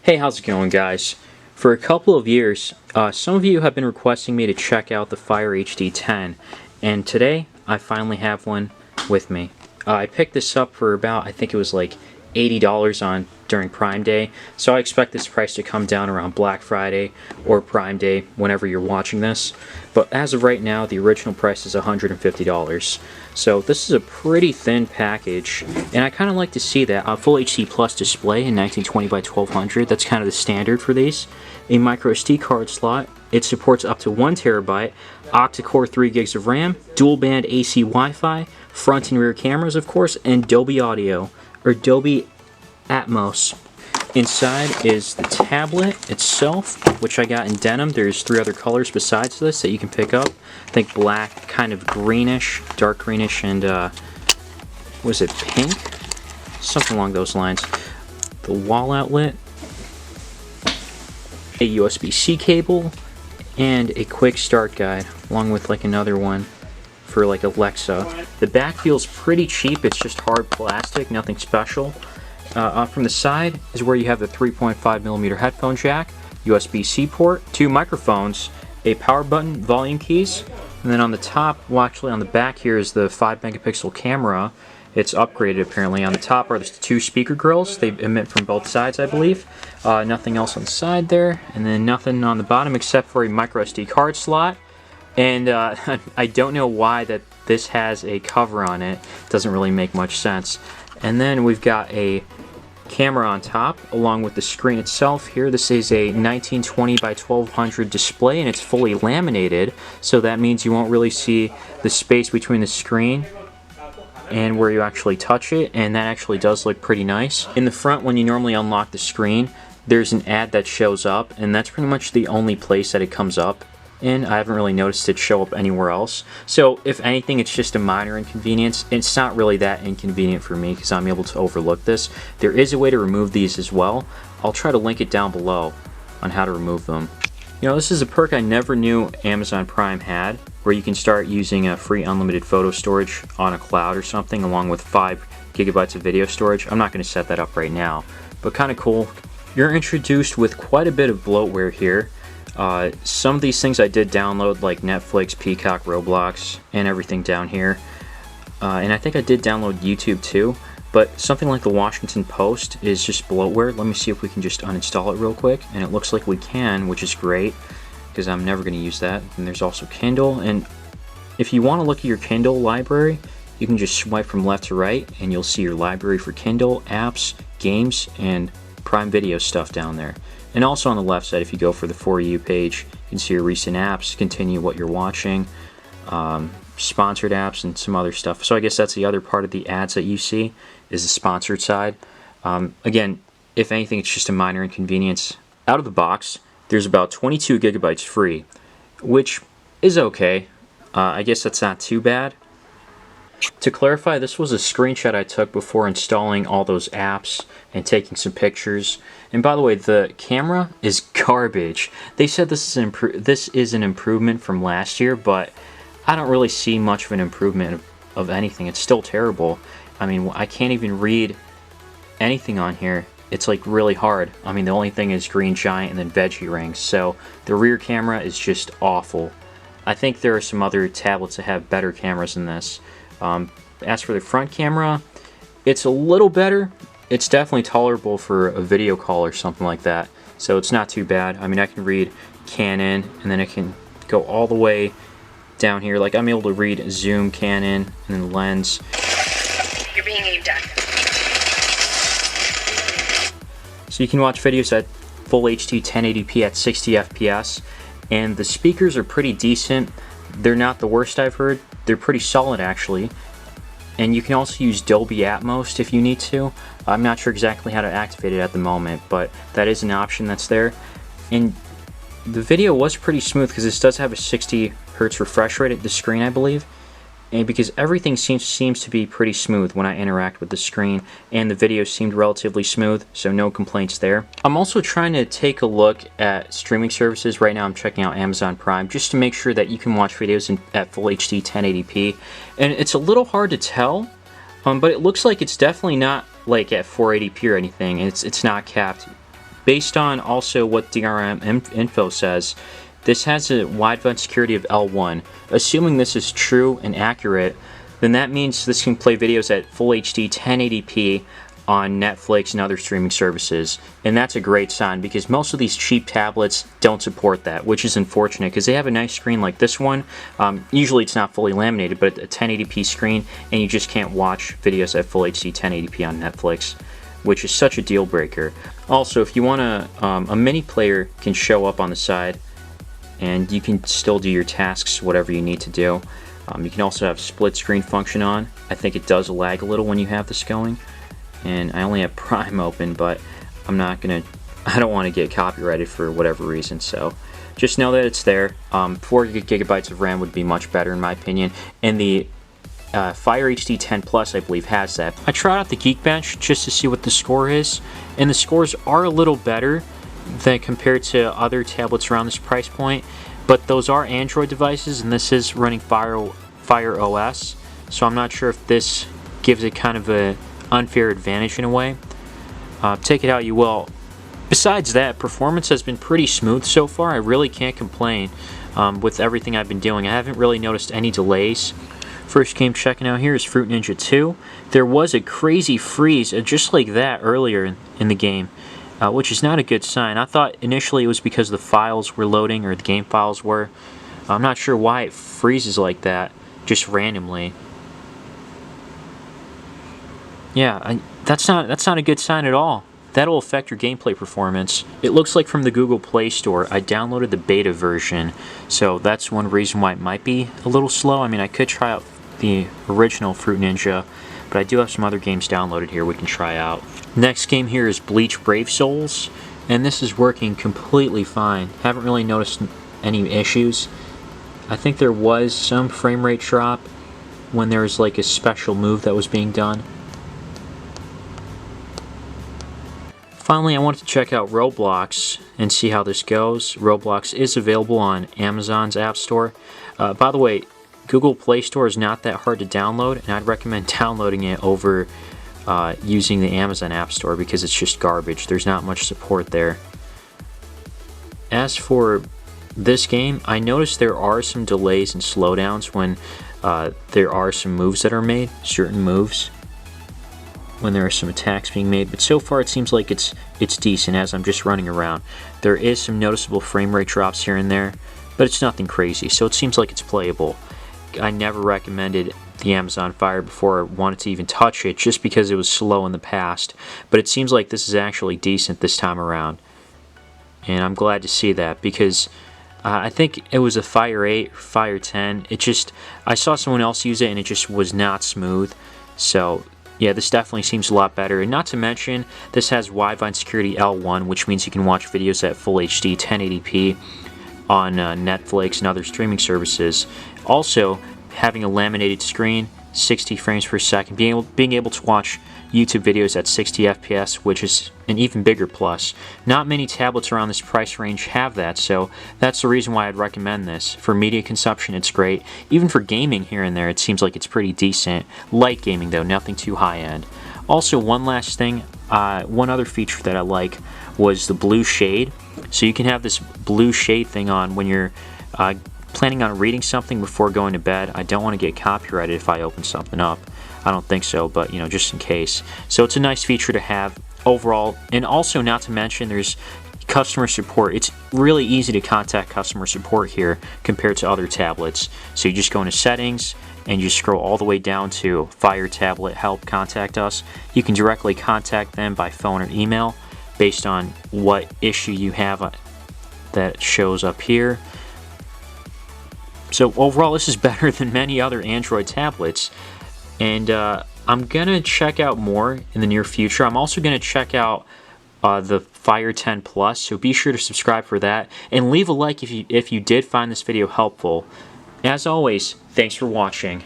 Hey, how's it going, guys? For a couple of years, some of you have been requesting me to check out the Fire HD10, and today I finally have one with me. I picked this up for about, I think it was like $80 during Prime Day, so I expect this price to come down around Black Friday or Prime Day whenever you're watching this. But as of right now, the original price is $150. So this is a pretty thin package, and I kind of like to see that. A full HD Plus display in 1920 by 1200, that's kind of the standard for these. A micro SD card slot. It supports up to 1 terabyte, octa-core 3 gigs of RAM, dual band AC Wi-Fi, front and rear cameras of course, and Dolby Audio, or Dolby Atmos. Inside is the tablet itself, which I got in denim. There's 3 other colors besides this that you can pick up. I think black, kind of greenish, dark greenish, and was it pink? Something along those lines. The wall outlet, a USB-C cable, and a quick start guide, along with like another one for like Alexa. The back feels pretty cheap. It's just hard plastic, nothing special. From the side is where you have the 3.5mm headphone jack, USB-C port, 2 microphones, a power button, volume keys, and then on the top, well actually on the back here is the 5 megapixel camera. It's upgraded apparently. On the top are the 2 speaker grills. They emit from both sides, I believe. Nothing else on the side there, and then nothing on the bottom except for a micro SD card slot. And I don't know why that this has a cover on it. Doesn't really make much sense. And then we've got a camera on top along with the screen itself here. This is a 1920 by 1200 display, and it's fully laminated, so that means you won't really see the space between the screen and where you actually touch it, and that actually does look pretty nice. In the front, when you normally unlock the screen, there's an ad that shows up, and that's pretty much the only place that it comes up in. I haven't really noticed it show up anywhere else. So if anything, it's just a minor inconvenience. It's not really that inconvenient for me because I'm able to overlook this. There is a way to remove these as well. I'll try to link it down below on how to remove them. You know, this is a perk I never knew Amazon Prime had, where you can start using a free unlimited photo storage on a cloud or something, along with 5 gigabytes of video storage. I'm not going to set that up right now, but kind of cool. You're introduced with quite a bit of bloatware here. Some of these things I did download, like Netflix, Peacock, Roblox, and everything down here. And I think I did download YouTube too, but something like the Washington Post is just bloatware. Let me see if we can just uninstall it real quick, and it looks like we can, which is great, because I'm never going to use that. And there's also Kindle, and if you want to look at your Kindle library, you can just swipe from left to right, and you'll see your library for Kindle, apps, games, and Prime Video stuff down there. And also on the left side, if you go for the For You page, you can see your recent apps, continue what you're watching, sponsored apps, and some other stuff. So I guess that's the other part of the ads that you see, is the sponsored side. Again, if anything, it's just a minor inconvenience. Out of the box, there's about 22 gigabytes free, which is okay. I guess that's not too bad. To clarify, this was a screenshot I took before installing all those apps and taking some pictures. And by the way, the camera is garbage. They said this is an improvement from last year, but I don't really see much of an improvement of anything. It's still terrible. I mean, I can't even read anything on here. It's like really hard. I mean, the only thing is Green Giant and then veggie rings. So the rear camera is just awful. I think there are some other tablets that have better cameras than this. As for the front camera, it's a little better. It's definitely tolerable for a video call or something like that, so it's not too bad. I mean, I can read Canon, and then I can go all the way down here. Like, I'm able to read zoom, Canon, and then lens. You're being aimed at. So you can watch videos at full HD 1080p at 60 FPS, and the speakers are pretty decent. They're not the worst I've heard. They're pretty solid actually. And you can also use Dolby Atmos if you need to. I'm not sure exactly how to activate it at the moment, but that is an option that's there. And the video was pretty smooth because this does have a 60 Hz refresh rate at the screen, I believe. And because everything seems to be pretty smooth when I interact with the screen, and the video seemed relatively smooth, so no complaints there. I'm also trying to take a look at streaming services. Right now I'm checking out Amazon Prime just to make sure that you can watch videos at full HD 1080p. And it's a little hard to tell, but it looks like it's definitely not like at 480p or anything. It's not capped Based on also what DRM info says, this has a wideband security of L1. Assuming this is true and accurate, then that means this can play videos at Full HD 1080p on Netflix and other streaming services. And that's a great sign because most of these cheap tablets don't support that, which is unfortunate because they have a nice screen like this one. Usually it's not fully laminated, but a 1080p screen, and you just can't watch videos at Full HD 1080p on Netflix, which is such a deal breaker. Also, if you want a mini player can show up on the side, and you can still do your tasks, whatever you need to do. You can also have split screen function on. I think it does lag a little when you have this going. And I only have Prime open, but I don't want to get copyrighted for whatever reason, so just know that it's there. 4 gigabytes of RAM would be much better in my opinion, and the Fire HD 10 Plus I believe has that. I tried out the Geekbench just to see what the score is, and the scores are a little better than compared to other tablets around this price point, but those are Android devices and this is running Fire OS, so I'm not sure if this gives it kind of a unfair advantage in a way. Take it how you will. Besides that, performance has been pretty smooth so far. I really can't complain with everything I've been doing. I haven't really noticed any delays. First game checking out here is Fruit Ninja 2. There was a crazy freeze just like that earlier in the game, which is not a good sign. I thought initially it was because the files were loading, or the game files were. I'm not sure why it freezes like that just randomly. Yeah, that's not a good sign at all. That'll affect your gameplay performance. It looks like from the Google Play Store, I downloaded the beta version, so that's one reason why it might be a little slow. I mean, I could try out the original Fruit Ninja, but I do have some other games downloaded here we can try out. Next game here is Bleach Brave Souls, and this is working completely fine. Haven't really noticed any issues. I think there was some frame rate drop when there was like a special move that was being done. Finally, I wanted to check out Roblox and see how this goes. Roblox is available on Amazon's App Store. By the way, Google Play Store is not that hard to download, and I'd recommend downloading it over using the Amazon App Store because it's just garbage. There's not much support there. As for this game, I noticed there are some delays and slowdowns when there are some moves that are made, certain moves, when there are some attacks being made, but so far it seems like it's decent as I'm just running around. There is some noticeable frame rate drops here and there, but it's nothing crazy, so it seems like it's playable. I never recommended the Amazon Fire before I wanted to even touch it just because it was slow in the past, but it seems like this is actually decent this time around, and I'm glad to see that because I think it was a Fire 8 or Fire 10. I saw someone else use it and it just was not smooth, so yeah, this definitely seems a lot better. And not to mention, this has wideband security L1, which means you can watch videos at Full HD 1080p on Netflix and other streaming services. Also, having a laminated screen, 60 frames per second, being able to watch YouTube videos at 60 FPS, which is an even bigger plus. Not many tablets around this price range have that, so that's the reason why I'd recommend this. For media consumption, it's great. Even for gaming here and there, it seems like it's pretty decent. Light gaming though, nothing too high-end. Also, one last thing, one other feature that I like was the blue shade. So you can have this blue shade thing on when you're planning on reading something before going to bed. I don't want to get copyrighted if I open something up. I don't think so, but you know, just in case. So it's a nice feature to have overall, and also not to mention there's customer support. It's really easy to contact customer support here compared to other tablets. So you just go into settings and you scroll all the way down to Fire Tablet Help Contact Us. You can directly contact them by phone or email based on what issue you have that shows up here. So overall, this is better than many other Android tablets. And I'm going to check out more in the near future. I'm also going to check out the Fire 10 Plus, so be sure to subscribe for that. And leave a like if you did find this video helpful. As always, thanks for watching.